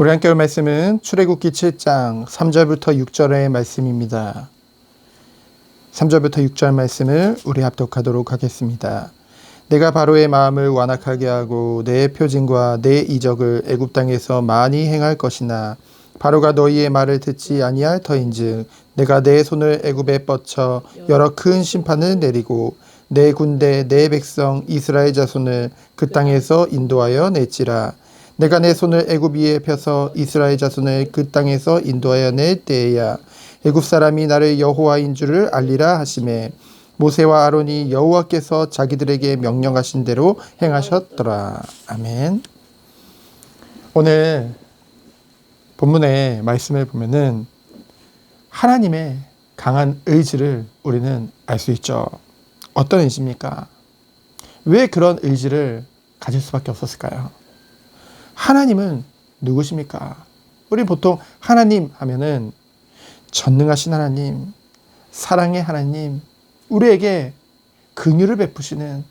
우리 함께 할 말씀은 출애굽기 7장 3절부터 6절의 말씀입니다. 3절부터 6절 말씀을 우리 합독하도록 하겠습니다. 내가 바로의 마음을 완악하게 하고 내 표징과 내 이적을 애굽 땅에서 많이 행할 것이나 바로가 너희의 말을 듣지 아니할 터인즉 내가 내 손을 애굽에 뻗쳐 여러 큰 심판을 내리고 내 군대 내 백성 이스라엘 자손을 그 땅에서 인도하여 낼지라. 내가 내 손을 애굽 위에 펴서 이스라엘 자손을 그 땅에서 인도하여 낼 때에야 애굽 사람이 나를 여호와인 줄을 알리라 하시매 모세와 아론이 여호와께서 자기들에게 명령하신 대로 행하셨더라. 아멘. 오늘 본문의 말씀을 보면은 하나님의 강한 의지를 우리는 알 수 있죠. 어떤 의지입니까? 왜 그런 의지를 가질 수밖에 없었을까요? 하나님은 누구십니까? 우리 보통 하나님 하면은 전능하신 하나님, 사랑의 하나님, 우리에게 긍휼을 베푸시는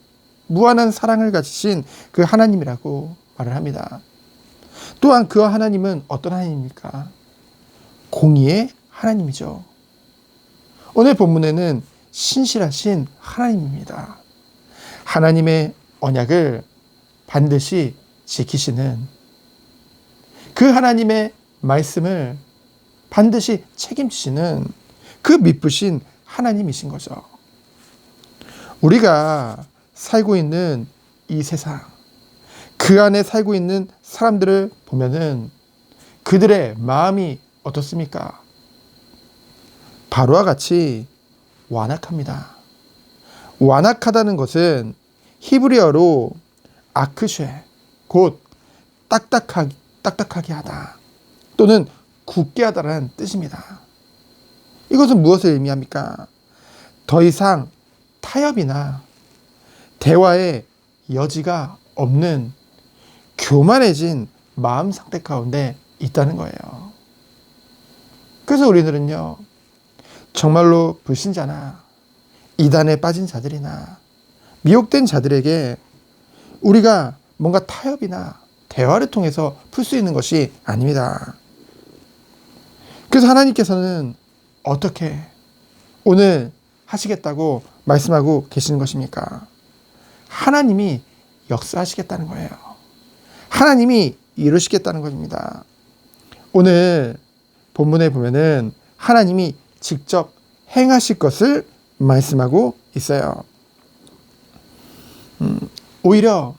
무한한 사랑을 가지신 그 하나님이라고 말을 합니다. 또한 그 하나님은 어떤 하나님입니까? 공의의 하나님이죠. 오늘 본문에는 신실하신 하나님입니다. 하나님의 언약을 반드시 지키시는 그 하나님의 말씀을 반드시 책임지시는 그 미쁘신 하나님이신 거죠. 우리가 살고 있는 이 세상, 그 안에 살고 있는 사람들을 보면은 그들의 마음이 어떻습니까? 바로와 같이 완악합니다. 완악하다는 것은 히브리어로 아크쉐, 곧 딱딱하게 하다 또는 굳게 하다라는 뜻입니다. 이것은 무엇을 의미합니까? 더 이상 타협이나 대화의 여지가 없는 교만해진 마음 상태 가운데 있다는 거예요. 그래서 우리들은요, 정말로 불신자나 이단에 빠진 자들이나 미혹된 자들에게 우리가 뭔가 타협이나 대화를 통해서 풀 수 있는 것이 아닙니다. 그래서 하나님께서는 어떻게 오늘 하시겠다고 말씀하고 계시는 것입니까? 하나님이 역사하시겠다는 거예요. 하나님이 이루시겠다는 것입니다. 오늘 본문에 보면은 하나님이 직접 행하실 것을 말씀하고 있어요. 오히려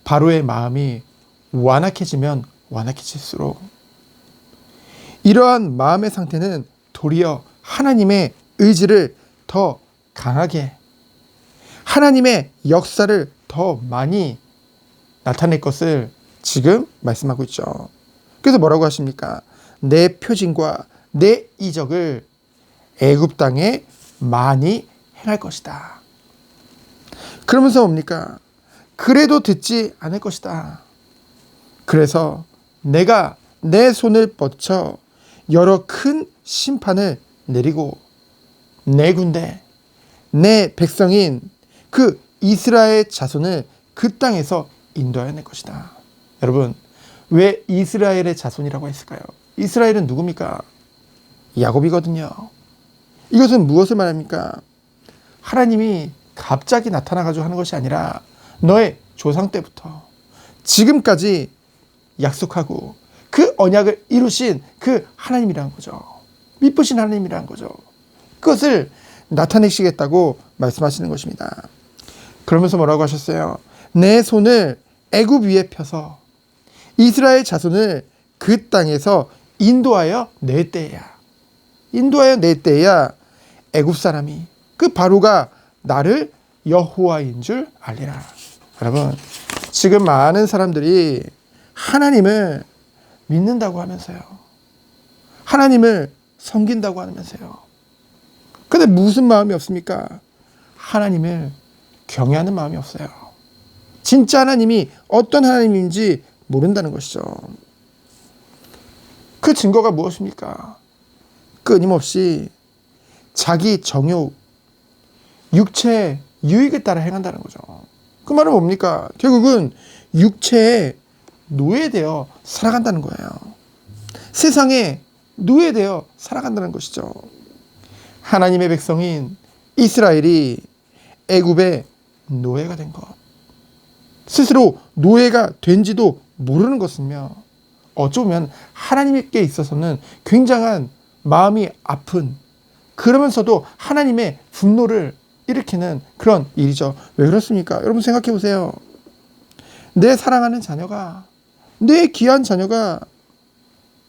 바로의 마음이 완악해지면 완악해질수록 이러한 마음의 상태는 도리어 하나님의 의지를 더 강하게, 하나님의 역사를 더 많이 나타낼 것을 지금 말씀하고 있죠. 그래서 뭐라고 하십니까? 내 표징과 내 이적을 애굽 땅에 많이 행할 것이다. 그러면서 뭡니까? 그래도 듣지 않을 것이다. 그래서 내가 내 손을 뻗쳐 여러 큰 심판을 내리고 내 군대, 내 백성인 그 이스라엘 자손을 그 땅에서 인도하여 낼 것이다. 여러분, 왜 이스라엘의 자손이라고 했을까요? 이스라엘은 누굽니까? 야곱이거든요. 이것은 무엇을 말합니까? 하나님이 갑자기 나타나가지고 하는 것이 아니라 너의 조상 때부터 지금까지 약속하고 그 언약을 이루신 그 하나님이라는 거죠. 미쁘신 하나님이라는 거죠. 그것을 나타내시겠다고 말씀하시는 것입니다. 그러면서 뭐라고 하셨어요? 내 손을 애굽 위에 펴서 이스라엘 자손을 그 땅에서 인도하여 낼 때야. 인도하여 낼 때야 애굽 사람이 그 바로가 나를 여호와인 줄 알리라. 여러분, 지금 많은 사람들이 하나님을 믿는다고 하면서요, 하나님을 섬긴다고 하면서요, 근데 무슨 마음이 없습니까? 하나님을 경외하는 마음이 없어요. 진짜 하나님이 어떤 하나님인지 모른다는 것이죠. 그 증거가 무엇입니까? 끊임없이 자기 정욕, 육체의 유익에 따라 행한다는 거죠. 그 말은 뭡니까? 결국은 육체의 노예되어 살아간다는 거예요. 세상에 노예되어 살아간다는 것이죠. 하나님의 백성인 이스라엘이 애굽의 노예가 된 것, 스스로 노예가 된지도 모르는 것이며 어쩌면 하나님께 있어서는 굉장한 마음이 아픈, 그러면서도 하나님의 분노를 일으키는 그런 일이죠. 왜 그렇습니까? 여러분 생각해 보세요. 내 사랑하는 자녀가, 내 귀한 자녀가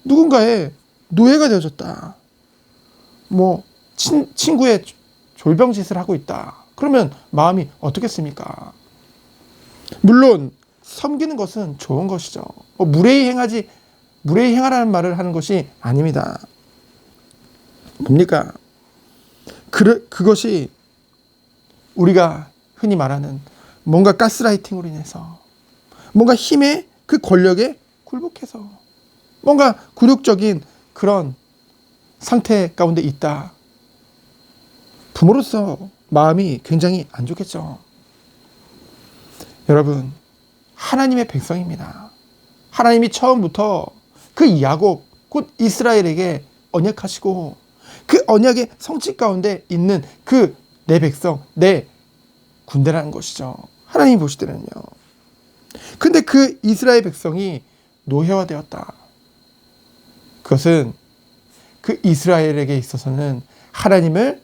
누군가의 노예가 되어졌다. 친구의 졸병짓을 하고 있다. 그러면 마음이 어떻겠습니까? 물론 섬기는 것은 좋은 것이죠. 무례히 행하라는 말을 하는 것이 아닙니다. 뭡니까? 그것이 우리가 흔히 말하는 뭔가 가스라이팅으로 인해서, 뭔가 힘의 그 권력에 굴복해서 뭔가 굴욕적인 그런 상태 가운데 있다. 부모로서 마음이 굉장히 안 좋겠죠. 여러분, 하나님의 백성입니다. 하나님이 처음부터 그 야곱, 곧 이스라엘에게 언약하시고 그 언약의 성취 가운데 있는 그 내 백성, 내 군대라는 것이죠. 하나님이 보실 때는요. 근데 그 이스라엘 백성이 노예화되었다. 그것은 그 이스라엘에게 있어서는 하나님을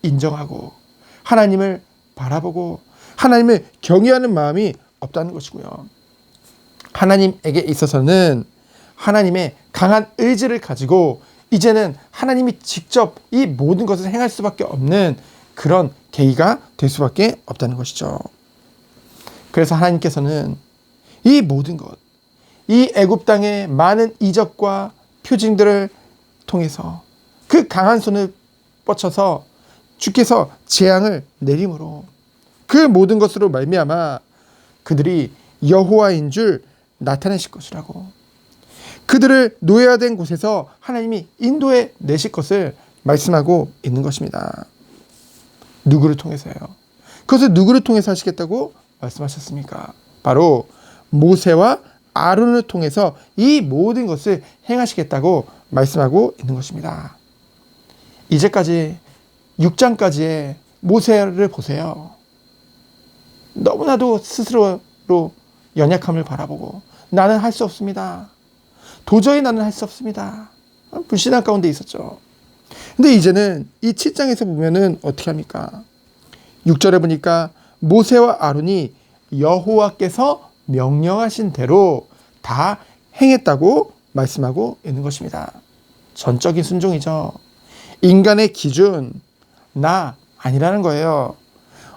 인정하고 하나님을 바라보고 하나님을 경외하는 마음이 없다는 것이고요. 하나님에게 있어서는 하나님의 강한 의지를 가지고 이제는 하나님이 직접 이 모든 것을 행할 수밖에 없는 그런 계기가 될 수밖에 없다는 것이죠. 그래서 하나님께서는 이 모든 것, 이 애굽 땅의 많은 이적과 표징들을 통해서 그 강한 손을 뻗쳐서 주께서 재앙을 내림으로 그 모든 것으로 말미암아 그들이 여호와인 줄 나타내실 것이라고, 그들을 노예화된 곳에서 하나님이 인도해 내실 것을 말씀하고 있는 것입니다. 누구를 통해서요? 그것을 누구를 통해서 하시겠다고 말씀하셨습니까? 바로 모세와 아론을 통해서 이 모든 것을 행하시겠다고 말씀하고 있는 것입니다. 이제까지 6장까지의 모세를 보세요. 너무나도 스스로로 연약함을 바라보고 나는 할 수 없습니다. 도저히 나는 할 수 없습니다. 불신앙 가운데 있었죠. 근데 이제는 이 7장에서 보면은 어떻게 합니까? 6절에 보니까 모세와 아론이 여호와께서 명령하신 대로 다 행했다고 말씀하고 있는 것입니다. 전적인 순종이죠. 인간의 기준, 나 아니라는 거예요.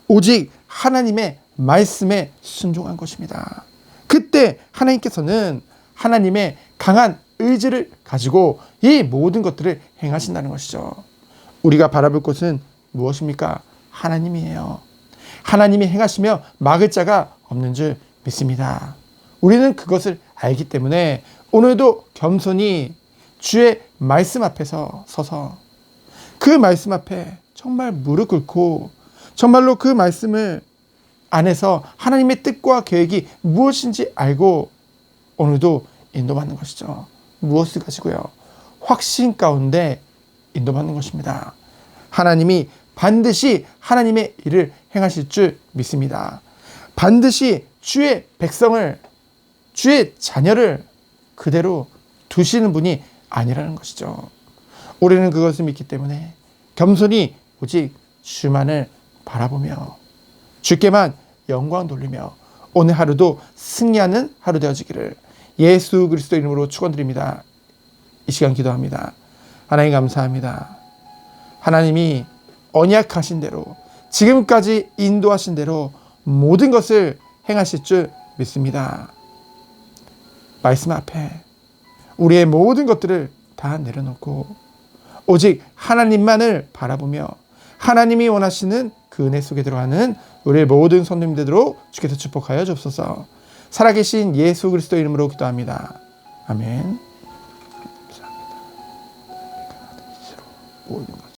오직 하나님의 말씀에 순종한 것입니다. 그때 하나님께서는 하나님의 강한 의지를 가지고 이 모든 것들을 행하신다는 것이죠. 우리가 바라볼 것은 무엇입니까? 하나님이에요. 하나님이 행하시며 막을 자가 없는 줄 믿습니다. 우리는 그것을 알기 때문에 오늘도 겸손히 주의 말씀 앞에서 서서 그 말씀 앞에 정말 무릎 꿇고 정말로 그 말씀을 안에서 하나님의 뜻과 계획이 무엇인지 알고 오늘도 인도받는 것이죠. 무엇을 가지고요? 확신 가운데 인도받는 것입니다. 하나님이 반드시 하나님의 일을 행하실 줄 믿습니다. 반드시 주의 백성을, 주의 자녀를 그대로 두시는 분이 아니라는 것이죠. 우리는 그것을 믿기 때문에 겸손히 오직 주만을 바라보며 주께만 영광 돌리며 오늘 하루도 승리하는 하루 되어지기를 예수 그리스도 이름으로 축원드립니다. 이 시간 기도합니다. 하나님 감사합니다. 하나님이 언약하신 대로 지금까지 인도하신 대로 모든 것을 행하실 줄 믿습니다. 말씀 앞에 우리의 모든 것들을 다 내려놓고 오직 하나님만을 바라보며 하나님이 원하시는 그 은혜 속에 들어가는 우리의 모든 손님들로 주께서 축복하여 주옵소서. 살아계신 예수 그리스도 이름으로 기도합니다. 아멘. 감사합니다.